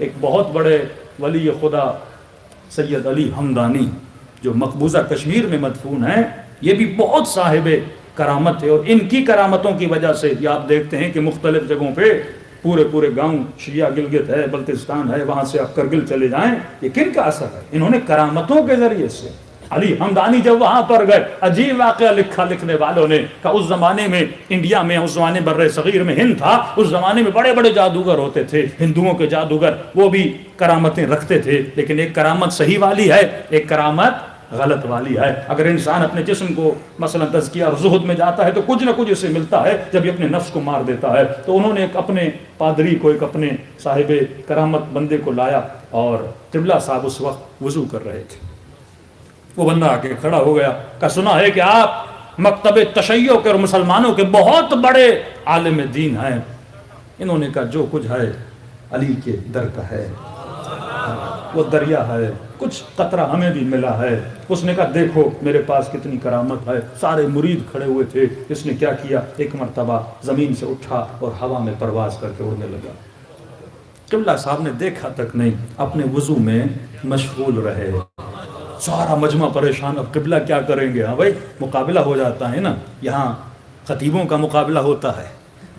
ایک بہت بڑے ولی خدا سید علی ہمدانی جو مقبوضہ کشمیر میں مدفون ہیں، یہ بھی بہت صاحب کرامت تھے، اور ان کی کرامتوں کی وجہ سے یہ آپ دیکھتے ہیں کہ مختلف جگہوں پہ پورے گاؤں شیعہ گلگت ہے، بلتستان ہے، وہاں سے آپ کرگل چلے جائیں، یہ کن کا اثر ہے؟ انہوں نے کرامتوں کے ذریعے سے علی ہمدانی جب وہاں پر گئے، عجیب واقعہ لکھا لکھنے والوں نے کہ اس زمانے میں انڈیا میں، اس زمانے بر صغیر میں ہند تھا، اس زمانے میں بڑے بڑے جادوگر ہوتے تھے، ہندوؤں کے جادوگر، وہ بھی کرامتیں رکھتے تھے، لیکن ایک کرامت صحیح والی ہے، ایک کرامت غلط والی ہے۔ اگر انسان اپنے جسم کو مثلا تزکیہ اور زہد میں جاتا ہے تو کچھ نہ کچھ اسے ملتا ہے جب یہ اپنے نفس کو مار دیتا ہے۔ تو انہوں نے ایک اپنے پادری کو، ایک اپنے صاحب کرامت بندے کو لایا، اور قبلہ صاحب اس وقت وضو کر رہے تھے، وہ بندہ آ کے کھڑا ہو گیا کہ سنا ہے کہ آپ مکتب تشیع کے اور مسلمانوں کے بہت بڑے عالم دین ہیں۔ انہوں نے کہا جو کچھ ہے علی کے در کا ہے، وہ دریا ہے، کچھ قطرہ ہمیں بھی ملا ہے۔ اس نے کہا دیکھو میرے پاس کتنی کرامت ہے۔ سارے مرید کھڑے ہوئے تھے، اس نے کیا کیا، ایک مرتبہ زمین سے اٹھا اور ہوا میں پرواز کر کے اڑنے لگا۔ قبلہ صاحب نے دیکھا تک نہیں، اپنے وضو میں مشغول رہے۔ سارا مجمع پریشان، اب قبلہ کیا کریں گے؟ ہاں بھائی مقابلہ ہو جاتا ہے نا، یہاں خطیبوں کا مقابلہ ہوتا ہے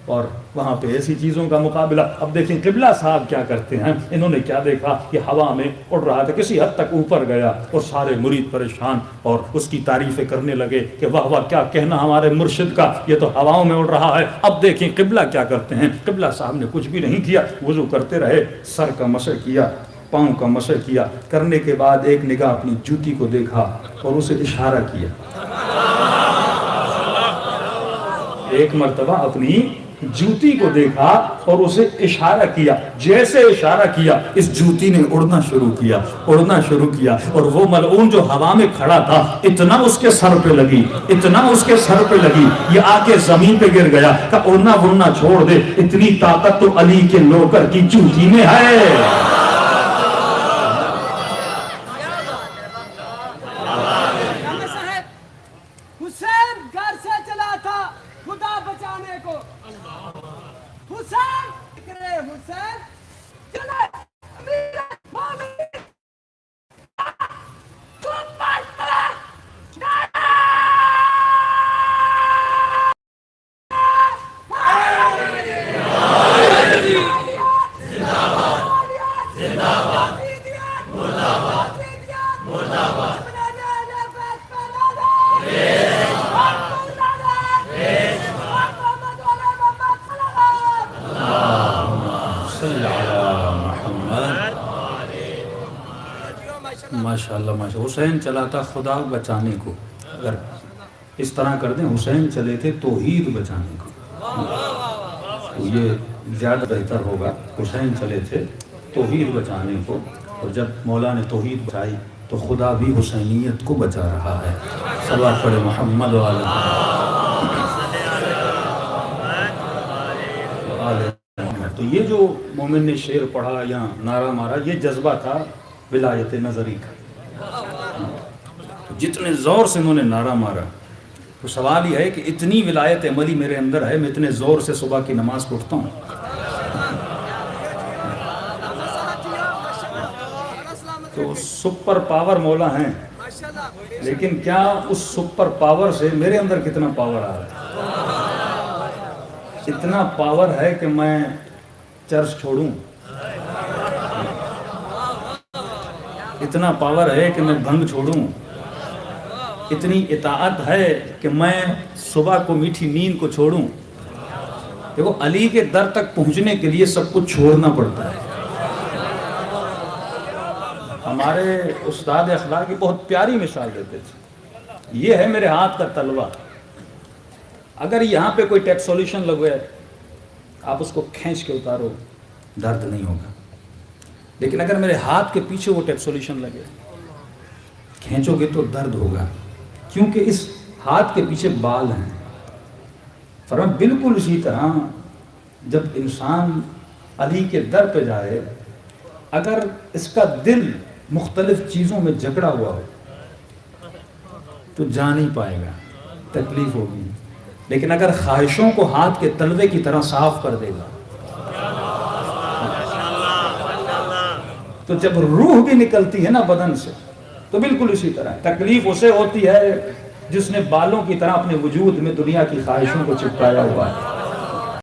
اور وہاں پہ ایسی چیزوں کا مقابلہ۔ اب دیکھیں قبلہ صاحب کیا کرتے ہیں، انہوں نے کیا دیکھا کہ ہوا میں اڑ رہا تھا، کسی حد تک اوپر گیا، اور سارے مرید پریشان اور اس کی تعریفیں کرنے لگے کہ واہ واہ کیا کہنا ہمارے مرشد کا، یہ تو ہواؤں میں اڑ رہا ہے۔ اب دیکھیں قبلہ کیا کرتے ہیں، قبلہ صاحب نے کچھ بھی نہیں کیا، وضو کرتے رہے، سر کا مسح کیا، پاؤں کا مسح کیا، کرنے کے بعد ایک نگاہ اپنی جوتی کو دیکھا اور اسے اشارہ کیا۔ ایک مرتبہ اپنی جوتی کو دیکھا اور اسے اشارہ کیا، جیسے اشارہ کیا اس جوتی نے اڑنا شروع کیا، اڑنا شروع کیا، اور وہ ملعون جو ہوا میں کھڑا تھا اتنا اس کے سر پہ لگی، اتنا اس کے سر پہ لگی، یہ آ کے زمین پہ گر گیا کہ اڑنا وڑنا چھوڑ دے، اتنی طاقت تو علی کے نوکر کی جوتی میں ہے۔ ماشاءاللہ ماشاءاللہ، حسین چلا تھا خدا بچانے کو، اگر اس طرح کر دیں حسین چلے تھے توحید بچانے کو، تو یہ زیادہ بہتر ہوگا۔ حسین چلے تھے توحید بچانے کو، اور جب مولا نے توحید بچائی تو خدا بھی حسینیت کو بچا رہا ہے۔ صلوات پڑھے محمد وعلی محمد۔ تو یہ جو مومن نے شعر پڑھا یا نعرہ مارا، یہ جذبہ تھا ولایت نظری کا۔ جتنے زور سے انہوں نے نعرہ مارا، تو سوال یہ ہے کہ اتنی ولایت عملی میرے اندر ہے، میں اتنے زور سے صبح کی نماز پڑھتا ہوں۔ تو سپر پاور مولا ہیں، لیکن کیا اس سپر پاور سے میرے اندر کتنا پاور آ رہا ہے؟ اتنا پاور ہے کہ میں چرچ چھوڑوں، اتنا پاور ہے کہ میں بھنگ چھوڑوں، اتنی اطاعت ہے کہ میں صبح کو میٹھی نیند کو چھوڑوں۔ دیکھو علی کے در تک پہنچنے کے لیے سب کچھ چھوڑنا پڑتا ہے۔ ہمارے استاد اخلاق کی بہت پیاری مثال دیتے تھے، یہ ہے میرے ہاتھ کا تلوا، اگر یہاں پہ کوئی ٹیپ سولوشن لگے آپ اس کو کھینچ کے اتارو درد نہیں ہوگا، لیکن اگر میرے ہاتھ کے پیچھے وہ ٹیپ سولوشن لگے کھینچو گے تو درد ہوگا، کیونکہ اس ہاتھ کے پیچھے بال ہیں۔ فرمایا بالکل اسی طرح جب انسان علی کے در پہ جائے، اگر اس کا دل مختلف چیزوں میں جکڑا ہوا ہو تو جا نہیں پائے گا، تکلیف ہوگی، لیکن اگر خواہشوں کو ہاتھ کے تلوے کی طرح صاف کر دے گا، تو جب روح بھی نکلتی ہے نا بدن سے تو بالکل اسی طرح تکلیف اسے ہوتی ہے جس نے بالوں کی طرح اپنے وجود میں دنیا کی خواہشوں کو چپکایا ہوا ہے.